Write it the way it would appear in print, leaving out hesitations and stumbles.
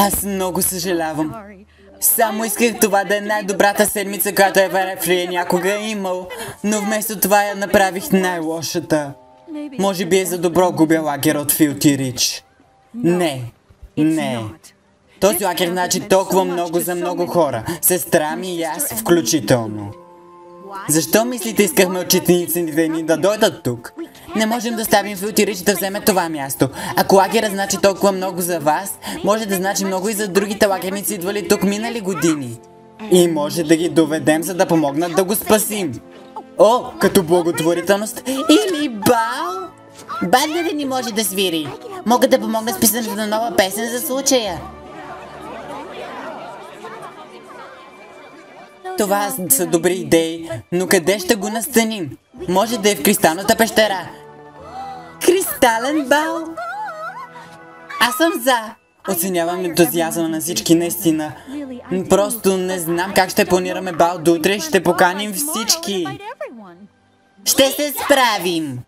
Аз много съжалявам. Само исках това да е най-добрата седмица, която Everfree някога е имал, но вместо това я направих най-лошата. Може би е за добро губя лагер от Filthy Rich. Не. Този лагер значи толкова много за много хора. Сестра ми и аз включително. Защо мислите искахме учениците ни да дойдат тук? Не можем да ставим Filthy Rich да вземе това място. Ако лагера значи толкова много за вас, може да значи много и за другите лагерници, идвали тук минали години. И може да ги доведем, за да помогнат да го спасим. О, като благотворителност или бал? Бандата ни може да свири. Мога да помогна с писането на нова песен за случая. Това са добри идеи, но къде ще го настаним? Може да е в Кристалната пещера. Кристален бал? Аз съм за. Оценявам ентузиазма на всички, наистина. Просто не знам как ще планираме бал до утре. Ще поканим всички. Ще се справим.